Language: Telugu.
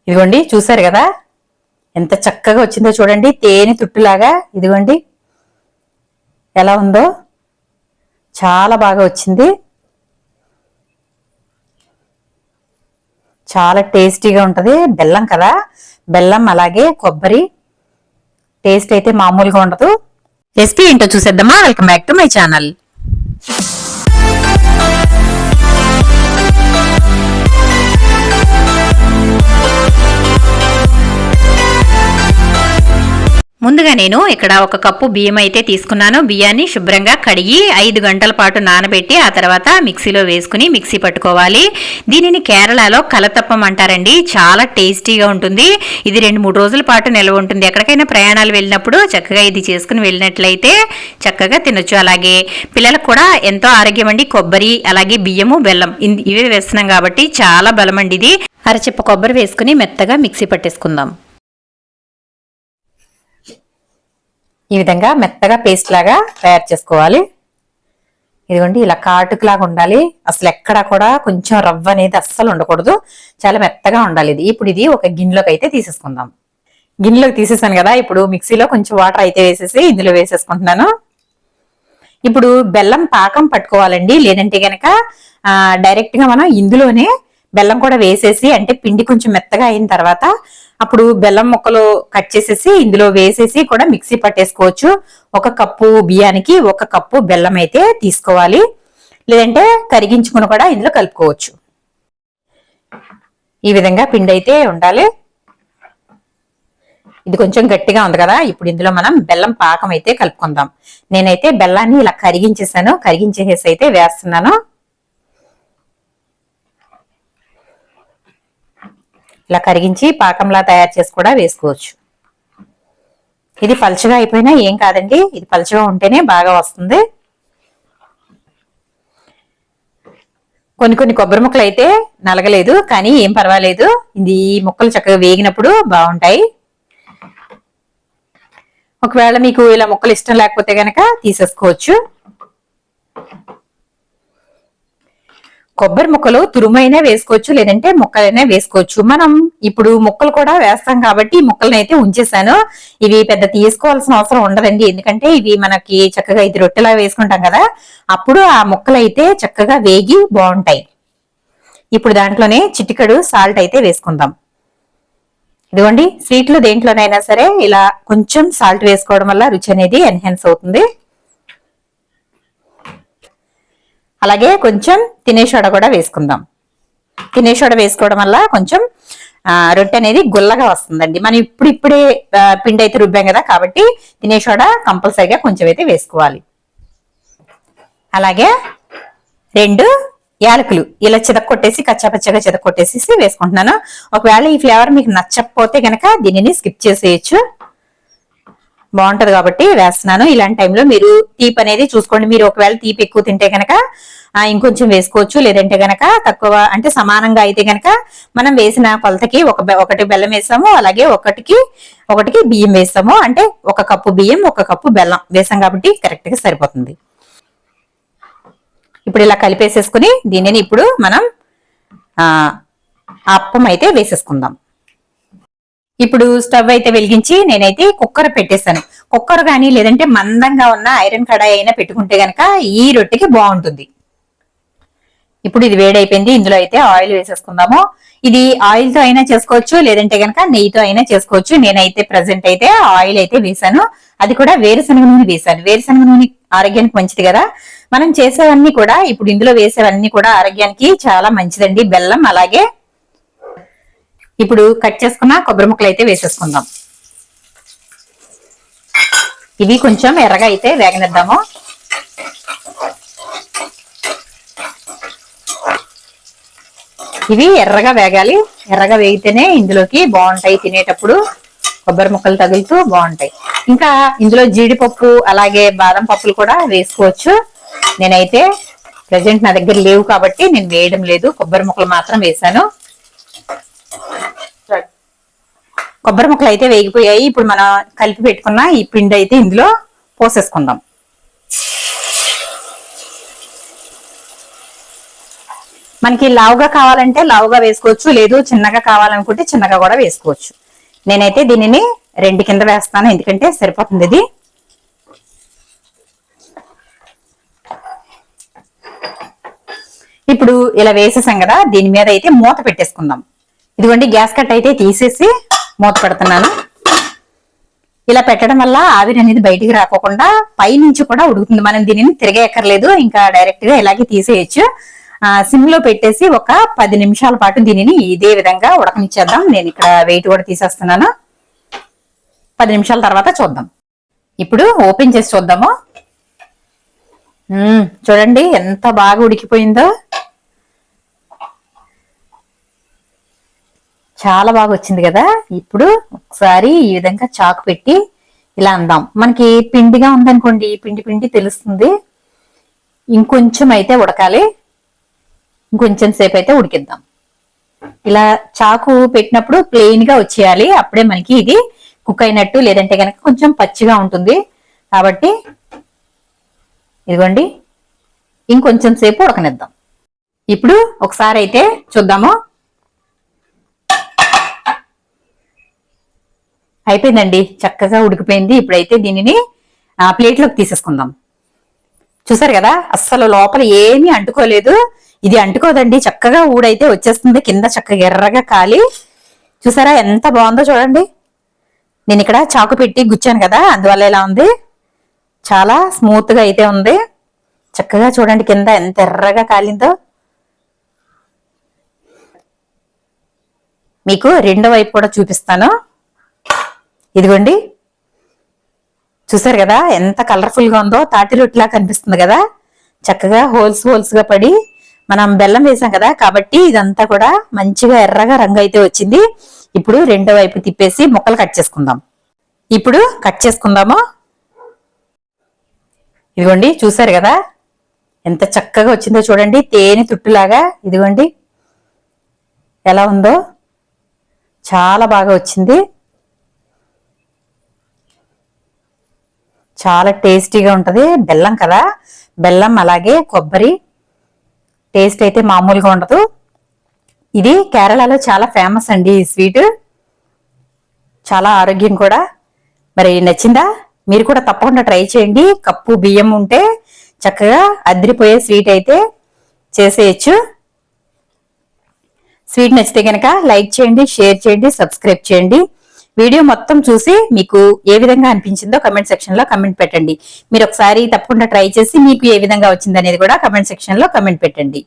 ఇదిగోండి చూసారు కదా ఎంత చక్కగా వచ్చిందో చూడండి, తేనె తుట్టులాగా. ఇదిగోండి ఎలా ఉందో, చాలా బాగా వచ్చింది. చాలా టేస్టీగా ఉంటది. బెల్లం కదా, బెల్లం అలాగే కొబ్బరి టేస్ట్ అయితే మామూలుగా ఉండదు. రెసిపీ ఏంటో చూసేద్దామా? Welcome back to my channel. ముందుగా నేను ఇక్కడ ఒక కప్పు బియ్యం అయితే తీసుకున్నాను. బియ్యాన్ని శుభ్రంగా కడిగి 5 గంటల పాటు నానబెట్టి ఆ తర్వాత మిక్సీలో వేసుకుని మిక్సీ పట్టుకోవాలి. దీనిని కేరళలో కలతప్పం అంటారండి. చాలా టేస్టీగా ఉంటుంది. ఇది 2-3 రోజుల పాటు నిల్వ ఉంటుంది. ఎక్కడికైనా ప్రయాణాలు వెళ్ళినప్పుడు చక్కగా ఇది చేసుకుని వెళ్ళినట్లయితే చక్కగా తినొచ్చు. అలాగే పిల్లలకు కూడా ఎంతో ఆరోగ్యం అండి. కొబ్బరి అలాగే బియ్యము బెల్లం ఇవే వేస్తున్నాం కాబట్టి చాలా బలం అండి. ఇది అరచిప్ప కొబ్బరి వేసుకుని మెత్తగా మిక్సీ పట్టేసుకుందాం. ఈ విధంగా మెత్తగా పేస్ట్ లాగా తయారు చేసుకోవాలి. ఇదిగోండి ఇలా కాటుకులాగా ఉండాలి. అసలు ఎక్కడా కూడా కొంచెం రవ్వ అనేది అస్సలు ఉండకూడదు. చాలా మెత్తగా ఉండాలి ఇది. ఇప్పుడు ఇది ఒక గిన్నెలోకి అయితే తీసేసుకుందాం. గిన్నెలోకి తీసేసాను కదా, ఇప్పుడు మిక్సీలో కొంచెం వాటర్ అయితే వేసేసి ఇందులో వేసేసుకుంటున్నాను. ఇప్పుడు బెల్లం పాకం పట్టుకోవాలండి. లేదంటే గనక డైరెక్ట్ గా మనం ఇందులోనే బెల్లం కూడా వేసేసి, అంటే పిండి కొంచెం మెత్తగా అయిన తర్వాత అప్పుడు బెల్లం ముక్కలు కట్ చేసేసి ఇందులో వేసేసి కూడా మిక్సీ పట్టేసుకోవచ్చు. 1 కప్పు బియ్యానికి 1 కప్పు బెల్లం అయితే తీసుకోవాలి. లేదంటే కరిగించుకుని కూడా ఇందులో కలుపుకోవచ్చు. ఈ విధంగా పిండి అయితే ఉండాలి. ఇది కొంచెం గట్టిగా ఉంది కదా, ఇప్పుడు ఇందులో మనం బెల్లం పాకం అయితే కలుపుకుందాం. నేనైతే బెల్లాన్ని ఇలా కరిగించేసాను. కరిగించేసి అయితే వేస్తున్నాను. ఇలా కరిగించి పాకంలా తయారు చేసి కూడా వేసుకోవచ్చు. ఇది పలుచగా అయిపోయినా ఏం కాదండి, ఇది పలుచగా ఉంటేనే బాగా వస్తుంది. కొన్ని కొబ్బరి ముక్కలు అయితే నలగలేదు, కానీ ఏం పర్వాలేదు. ఇది ముక్కలు చక్కగా వేగినప్పుడు బాగుంటాయి. ఒకవేళ మీకు ఇలా ముక్కలు ఇష్టం లేకపోతే గనక తీసేసుకోవచ్చు. కొబ్బరి ముక్కలు తురుమైనా వేసుకోవచ్చు, లేదంటే ముక్కలైనా వేసుకోవచ్చు. మనం ఇప్పుడు ముక్కలు కూడా వేస్తాం కాబట్టి ముక్కలను అయితే ఉంచేసాను. ఇవి పెద్ద తీసుకోవాల్సిన అవసరం ఉండదండి, ఎందుకంటే ఇవి మనకి చక్కగా ఇది రొట్టెలా వేసుకుంటాం కదా, అప్పుడు ఆ ముక్కలు అయితే చక్కగా వేగి బాగుంటాయి. ఇప్పుడు దాంట్లోనే చిటికెడు సాల్ట్ అయితే వేసుకుందాం. ఇదిగోండి, స్వీట్లు దేంట్లోనైనా సరే ఇలా కొంచెం సాల్ట్ వేసుకోవడం వల్ల రుచి అనేది ఎన్హాన్స్ అవుతుంది. అలాగే కొంచెం తినే సోడా కూడా వేసుకుందాం. తినే సోడా వేసుకోవడం వల్ల కొంచెం రొట్టె అనేది గుల్లగా వస్తుందండి. మనం ఇప్పుడే పిండి అయితే రుబ్బాం కదా, కాబట్టి తినే సోడా కంపల్సరిగా కొంచెం అయితే వేసుకోవాలి. అలాగే 2 యాలకులు ఇలా చితక్కొట్టేసి కచ్చాపచ్చగా చితక్కొట్టేసి వేసుకుంటున్నాను. ఒకవేళ ఈ ఫ్లేవర్ మీకు నచ్చకపోతే గనక దీనిని స్కిప్ చేసేయచ్చు, బాగుంటది కాబట్టి వేస్తున్నాను. ఇలాంటి టైంలో మీరు తీపి అనేది చూసుకోండి. మీరు ఒకవేళ తీపి ఎక్కువ తింటే గనక ఇంకొంచెం వేసుకోవచ్చు, లేదంటే గనక తక్కువ, అంటే సమానంగా అయితే గనక మనం వేసిన కొలతకి ఒకటి బెల్లం వేసాము, అలాగే ఒకటికి బియ్యం వేసాము. అంటే 1 కప్పు బియ్యం 1 కప్పు బెల్లం వేసాం కాబట్టి కరెక్ట్ గా సరిపోతుంది. ఇప్పుడు ఇలా కలిపేసేసుకుని దీనిని ఇప్పుడు మనం అప్పం అయితే వేసేసుకుందాం. ఇప్పుడు స్టవ్ అయితే వెలిగించి నేనైతే కుక్కర్ పెట్టేశాను. కుక్కర్ కానీ లేదంటే మందంగా ఉన్న ఐరన్ కడాయి అయినా పెట్టుకుంటే గనక ఈ రొట్టెకి బాగుంటుంది. ఇప్పుడు ఇది వేడైపోయింది. ఇందులో అయితే ఆయిల్ వేసేసుకుందాము. ఇది ఆయిల్ తో అయినా చేసుకోవచ్చు, లేదంటే గనక నెయ్యితో అయినా చేసుకోవచ్చు. నేనైతే ప్రెసెంట్ అయితే ఆయిల్ అయితే వేసాను. అది కూడా వేరుశనగ నూనె వేసాను. వేరుశనగ నూనె ఆరోగ్యానికి మంచిది కదా. మనం చేసేవన్నీ కూడా, ఇప్పుడు ఇందులో వేసేవన్నీ కూడా ఆరోగ్యానికి చాలా మంచిదండి. బెల్లం అలాగే ఇప్పుడు కట్ చేసుకున్న కొబ్బరి ముక్కలు అయితే వేసేసుకుందాం. ఇవి కొంచెం ఎర్రగా అయితే వేగనిద్దాము. ఇవి ఎర్రగా వేగాలి. ఎర్రగా వేగితేనే ఇందులోకి బాగుంటాయి, తినేటప్పుడు కొబ్బరి ముక్కలు తగులుతూ బాగుంటాయి. ఇంకా ఇందులో జీడిపప్పు అలాగే బాదం పప్పులు కూడా వేసుకోవచ్చు. నేనైతే ప్రెసెంట్ నా దగ్గర లేవు కాబట్టి నేను వేయడం లేదు, కొబ్బరి ముక్కలు మాత్రం వేసాను. కొబ్బరి ముక్కలు అయితే వేగిపోయాయి. ఇప్పుడు మనం కలిపి పెట్టుకున్న ఈ పిండి అయితే ఇందులో పోసేసుకుందాం. మనకి లావుగా కావాలంటే లావుగా వేసుకోవచ్చు, లేదు చిన్నగా కావాలనుకుంటే చిన్నగా కూడా వేసుకోవచ్చు. నేనైతే దీనిని 2 కింద వేస్తాను, ఎందుకంటే సరిపోతుంది ఇది. ఇప్పుడు ఇలా వేసేసాం కదా, దీని మీద అయితే మూత పెట్టేసుకుందాం. ఇదిగోండి గ్యాస్ కట్ అయితే తీసేసి మూత పెడుతున్నాను. ఇలా పెట్టడం వల్ల ఆవిరి అనేది బయటికి రాకోకుండా పైనుంచి కూడా ఉడుకుతుంది. మనం దీనిని తిరగేయక్కర్లేదు, ఇంకా డైరెక్ట్ గా ఇలాగే తీసేయచ్చు. సిమ్ లో పెట్టేసి ఒక 10 నిమిషాల పాటు దీనిని ఇదే విధంగా ఉడకనిచ్చేద్దాం. నేను ఇక్కడ వెయిట్ కూడా తీసేస్తున్నాను. 10 నిమిషాల తర్వాత చూద్దాం. ఇప్పుడు ఓపెన్ చేసి చూద్దాము. చూడండి ఎంత బాగా ఉడికిపోయిందో, చాలా బాగా వచ్చింది కదా. ఇప్పుడు ఒకసారి ఈ విధంగా చాకు పెట్టి ఇలా అందాం. మనకి పిండిగా ఉందనుకోండి, పిండి పిండి తెలుస్తుంది. ఇంకొంచెం అయితే ఉడకాలి, ఇంకొంచెం సేపు అయితే ఉడికిద్దాం. ఇలా చాకు పెట్టినప్పుడు ప్లెయిన్ గా వచ్చేయాలి, అప్పుడే మనకి ఇది కుక్ అయినట్టు. లేదంటే కనుక కొంచెం పచ్చిగా ఉంటుంది. కాబట్టి ఇదిగోండి ఇంకొంచెం సేపు ఉడకనిద్దాం. ఇప్పుడు ఒకసారి అయితే చూద్దాము. అయిపోయిందండి, చక్కగా ఉడికిపోయింది. ఇప్పుడైతే దీనిని ప్లేట్లోకి తీసేసుకుందాం. చూసారు కదా, అస్సలు లోపల ఏమీ అంటుకోలేదు. ఇది అంటుకోదండి, చక్కగా ఊడైతే వచ్చేస్తుంది. కింద చక్కగా ఎర్రగా కాలి, చూసారా ఎంత బాగుందో చూడండి. నేను ఇక్కడ చాకు పెట్టి గుచ్చాను కదా, అందువల్ల ఇలా ఉంది. చాలా స్మూత్ గా అయితే ఉంది. చక్కగా చూడండి కింద ఎంత ఎర్రగా కాలిందో. మీకు రెండో వైపు కూడా చూపిస్తాను. ఇదిగోండి చూసారు కదా ఎంత కలర్ఫుల్ గా ఉందో. తాటి రొట్టిలా కనిపిస్తుంది కదా. చక్కగా హోల్స్ హోల్స్ గా పడి, మనం బెల్లం వేసాం కదా కాబట్టి ఇదంతా కూడా మంచిగా ఎర్రగా రంగు అయితే వచ్చింది. ఇప్పుడు రెండో వైపు తిప్పేసి ముక్కలు కట్ చేసుకుందాం. ఇప్పుడు కట్ చేసుకుందాము. ఇదిగోండి చూసారు కదా ఎంత చక్కగా వచ్చిందో చూడండి, తేనె తుట్టులాగా. ఇదిగోండి ఎలా ఉందో, చాలా బాగా వచ్చింది. చాలా టేస్టీగా ఉంటది. బెల్లం కదా, బెల్లం అలాగే కొబ్బరి టేస్ట్ అయితే మామూలుగా ఉండదు. ఇది కేరళలో చాలా ఫేమస్ అండి ఈ స్వీట్, చాలా ఆరోగ్యం కూడా. మరి నచ్చిందా? మీరు కూడా తప్పకుండా ట్రై చేయండి. కప్పు బియ్యం ఉంటే చక్కగా అదిరిపోయే స్వీట్ అయితే చేసేయచ్చు. స్వీట్ నచ్చితే కనుక లైక్ చేయండి, షేర్ చేయండి, సబ్స్క్రైబ్ చేయండి. వీడియో మొత్తం చూసి మీకు ఏ విధంగా అనిపించిందో కమెంట్ సెక్షన్ లో కమెంట్ పెట్టండి. మీరు ఒకసారి తప్పకుండా ట్రై చేసి మీకు ఏ విధంగా వచ్చింది అనేది కూడా కమెంట్ సెక్షన్ లో కమెంట్ పెట్టండి.